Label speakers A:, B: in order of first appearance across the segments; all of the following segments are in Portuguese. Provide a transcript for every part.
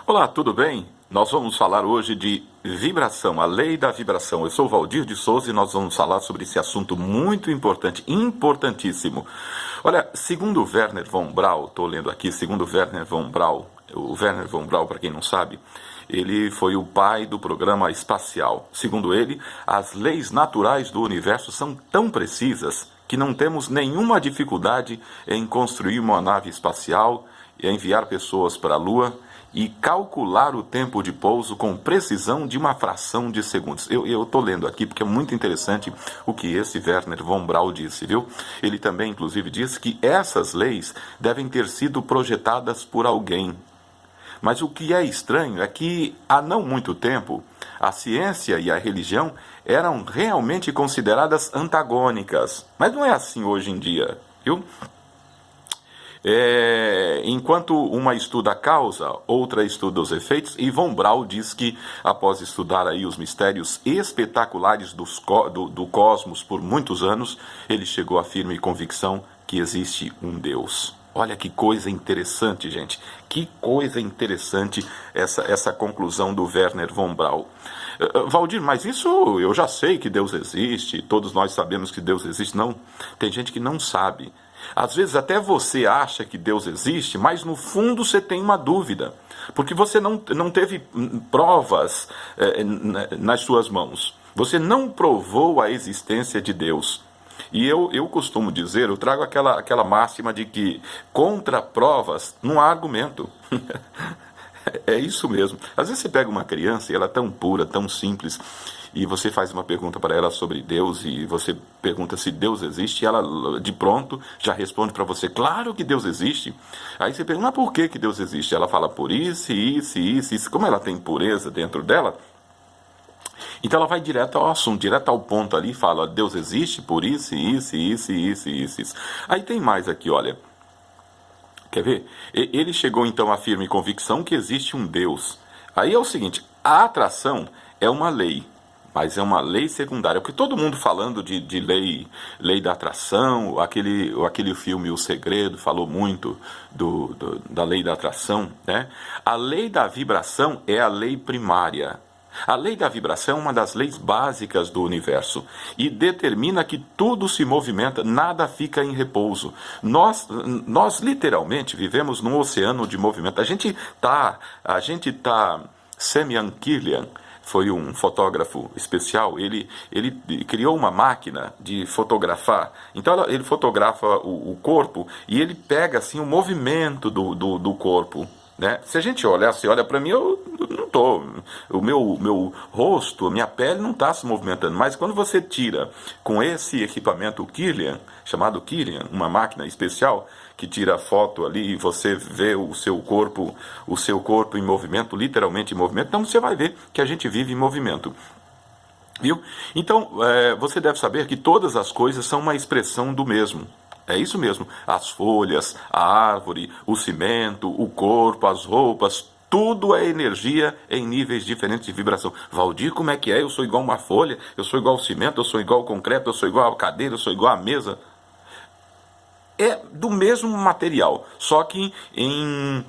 A: Olá, tudo bem? Nós vamos falar hoje de vibração, a lei da vibração. Eu sou Valdir de Souza e nós vamos falar sobre esse assunto muito importante, importantíssimo. Olha, segundo Wernher von Braun, estou lendo aqui, segundo Wernher von Braun, o Wernher von Braun, para quem não sabe, ele foi o pai do programa espacial. Segundo ele, as leis naturais do universo são tão precisas que não temos nenhuma dificuldade em construir uma nave espacial, enviar pessoas para a Lua e calcular o tempo de pouso com precisão de uma fração de segundos. Eu estou lendo aqui porque é muito interessante o que esse Wernher von Braun disse, viu? Ele também, inclusive, diz que essas leis devem ter sido projetadas por alguém. Mas o que é estranho é que, há não muito tempo, a ciência e a religião eram realmente consideradas antagônicas. Mas não é assim hoje em dia, viu? Enquanto uma estuda a causa, outra estuda os efeitos, e von Braun diz que, após estudar aí os mistérios espetaculares do cosmos por muitos anos, ele chegou à firme convicção que existe um Deus. Olha que coisa interessante, gente. Que coisa interessante essa conclusão do Wernher von Braun. Valdir, mas isso eu já sei que Deus existe, todos nós sabemos que Deus existe. Não, tem gente que não sabe. Às vezes até você acha que Deus existe, mas no fundo você tem uma dúvida, porque você não teve provas nas suas mãos. Você não provou a existência de Deus. E eu costumo dizer, eu trago aquela máxima de que contra provas não há argumento. É isso mesmo. Às vezes você pega uma criança e ela é tão pura, tão simples, e você faz uma pergunta para ela sobre Deus, e você pergunta se Deus existe, e ela de pronto já responde para você, claro que Deus existe. Aí você pergunta, mas por que Deus existe? Ela fala por isso, isso. Como ela tem pureza dentro dela, então ela vai direto ao assunto, direto ao ponto ali, e fala, Deus existe por isso. Aí tem mais aqui, olha. Quer ver? Ele chegou então à firme convicção que existe um Deus. Aí é o seguinte, a atração é uma lei, mas é uma lei secundária. Porque todo mundo falando de lei da atração, aquele filme O Segredo falou muito da lei da atração, né? A lei da vibração é a lei primária. A lei da vibração é uma das leis básicas do universo e determina que tudo se movimenta, nada fica em repouso. Nós literalmente vivemos num oceano de movimento. A gente tá Semyon Kilian foi um fotógrafo especial, ele criou uma máquina de fotografar. Então ele fotografa o corpo e ele pega assim o movimento do corpo. Né? Se a gente olhar, se olha para mim, eu não estou. O meu rosto, a minha pele não está se movimentando. Mas quando você tira com esse equipamento Kilian, chamado Kilian, uma máquina especial que tira foto ali e você vê o seu corpo em movimento, literalmente em movimento, então você vai ver que a gente vive em movimento. Viu? Então, você deve saber que todas as coisas são uma expressão do mesmo. É isso mesmo, as folhas, a árvore, o cimento, o corpo, as roupas, tudo é energia em níveis diferentes de vibração. Valdir, como é que é? Eu sou igual uma folha, eu sou igual ao cimento, eu sou igual ao concreto, eu sou igual à cadeira, eu sou igual à mesa. É do mesmo material, só que em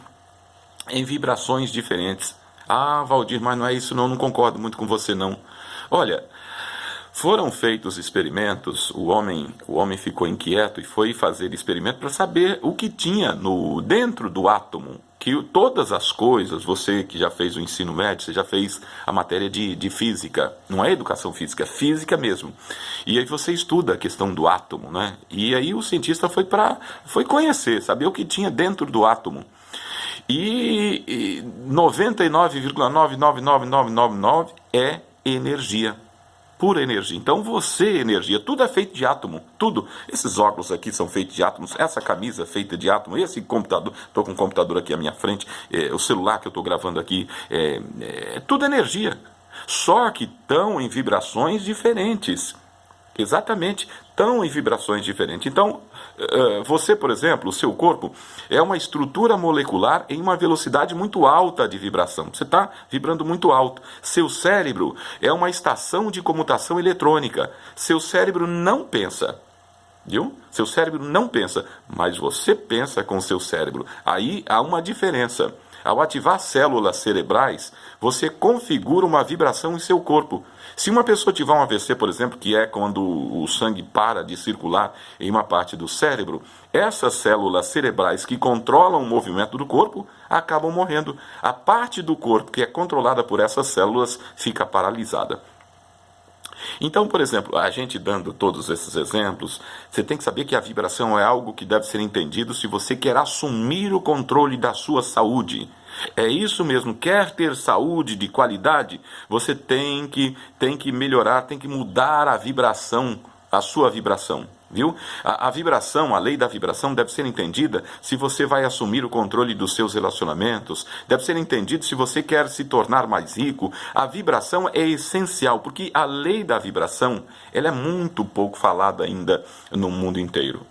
A: vibrações diferentes. Ah, Valdir, mas não é isso não concordo muito com você não. Olha, foram feitos experimentos, o homem ficou inquieto e foi fazer experimento para saber o que tinha dentro do átomo. Que todas as coisas, você que já fez o ensino médio, você já fez a matéria de física, não é educação física, é física mesmo. E aí você estuda a questão do átomo, né? E aí o cientista foi conhecer, saber o que tinha dentro do átomo. E 99,99999 é energia. Pura energia. Então você, energia, tudo é feito de átomo, tudo. Esses óculos aqui são feitos de átomos, essa camisa é feita de átomo, esse computador, estou com um computador aqui à minha frente, o celular que eu estou gravando aqui, tudo energia. Só que estão em vibrações diferentes. Exatamente, estão em vibrações diferentes. Então, você, por exemplo, o seu corpo é uma estrutura molecular em uma velocidade muito alta de vibração. Você está vibrando muito alto. Seu cérebro é uma estação de comutação eletrônica. Seu cérebro não pensa. Viu? Seu cérebro não pensa, mas você pensa com o seu cérebro. Aí há uma diferença. Ao ativar células cerebrais, você configura uma vibração em seu corpo. Se uma pessoa tiver um AVC, por exemplo, que é quando o sangue para de circular em uma parte do cérebro, essas células cerebrais que controlam o movimento do corpo acabam morrendo. A parte do corpo que é controlada por essas células fica paralisada. Então, por exemplo, a gente dando todos esses exemplos, você tem que saber que a vibração é algo que deve ser entendido se você quer assumir o controle da sua saúde. É isso mesmo, quer ter saúde de qualidade, você tem que melhorar, tem que mudar a vibração, a sua vibração. Viu? A vibração, a lei da vibração deve ser entendida se você vai assumir o controle dos seus relacionamentos, deve ser entendido se você quer se tornar mais rico. A vibração é essencial, porque a lei da vibração ela é muito pouco falada ainda no mundo inteiro.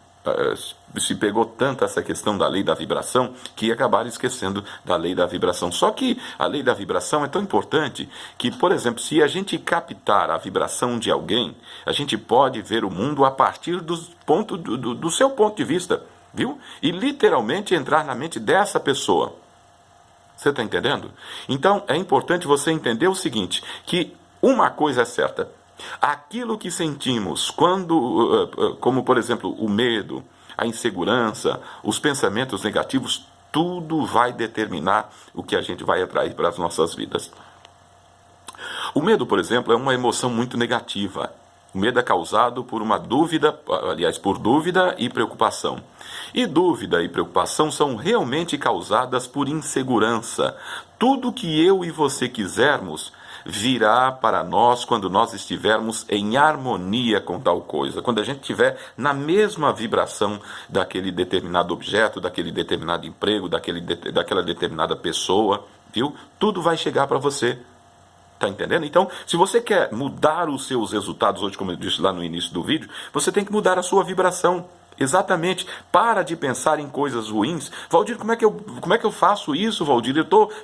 A: Se pegou tanto essa questão da lei da vibração que acabaram esquecendo da lei da vibração. Só que a lei da vibração é tão importante que, por exemplo, se a gente captar a vibração de alguém, a gente pode ver o mundo a partir do seu ponto de vista, viu? E literalmente entrar na mente dessa pessoa. Você está entendendo? Então é importante você entender o seguinte, que uma coisa é certa. Aquilo que sentimos quando, como por exemplo, o medo, a insegurança, os pensamentos negativos, tudo vai determinar o que a gente vai atrair para as nossas vidas. O medo, por exemplo, é uma emoção muito negativa. O medo é causado por uma dúvida, aliás, por dúvida e preocupação. E dúvida e preocupação são realmente causadas por insegurança. Tudo que eu e você quisermos virá para nós quando nós estivermos em harmonia com tal coisa. Quando a gente estiver na mesma vibração daquele determinado objeto, daquele determinado emprego, daquela determinada pessoa, viu? Tudo vai chegar para você. Tá entendendo? Então, se você quer mudar os seus resultados hoje, como eu disse lá no início do vídeo, você tem que mudar a sua vibração. Exatamente. Para de pensar em coisas ruins. Valdir, como é que eu faço isso, Valdir?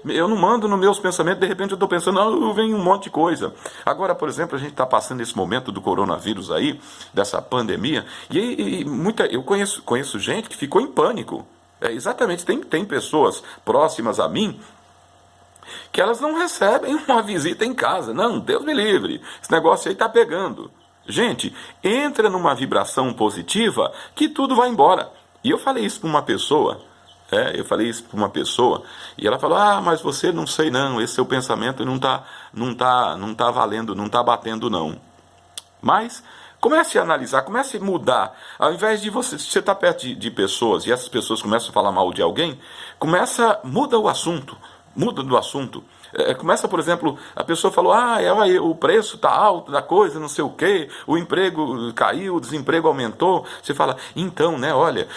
A: Eu não mando nos meus pensamentos, de repente eu estou pensando, vem um monte de coisa. Agora, por exemplo, a gente está passando esse momento do coronavírus aí, dessa pandemia, eu conheço gente que ficou em pânico. Exatamente, tem pessoas próximas a mim que elas não recebem uma visita em casa. Não, Deus me livre, esse negócio aí está pegando. Gente, entra numa vibração positiva que tudo vai embora. E eu falei isso para uma pessoa, e ela falou, mas você não sei não, esse seu pensamento não tá valendo, não tá batendo não. Mas comece a analisar, comece a mudar. Ao invés de você estar perto de pessoas e essas pessoas começam a falar mal de alguém, muda o assunto. Muda do assunto. Começa, por exemplo, a pessoa falou, o preço está alto da coisa, não sei o quê, o emprego caiu, o desemprego aumentou. Você fala, então, né, olha,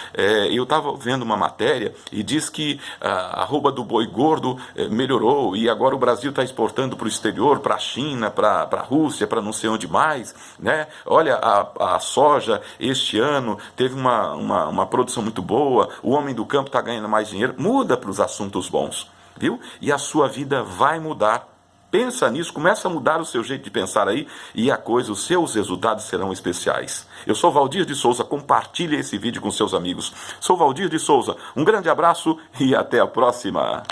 A: eu estava vendo uma matéria e diz que a arroba do boi gordo melhorou e agora o Brasil está exportando para o exterior, para a China, para a Rússia, para não sei onde mais, né? Olha, a soja este ano teve uma produção muito boa, o homem do campo está ganhando mais dinheiro. Muda para os assuntos bons. Viu? E a sua vida vai mudar. Pensa nisso, começa a mudar o seu jeito de pensar aí e os seus resultados serão especiais. Eu sou Valdir de Souza, compartilhe esse vídeo com seus amigos. Sou Valdir de Souza, um grande abraço e até a próxima.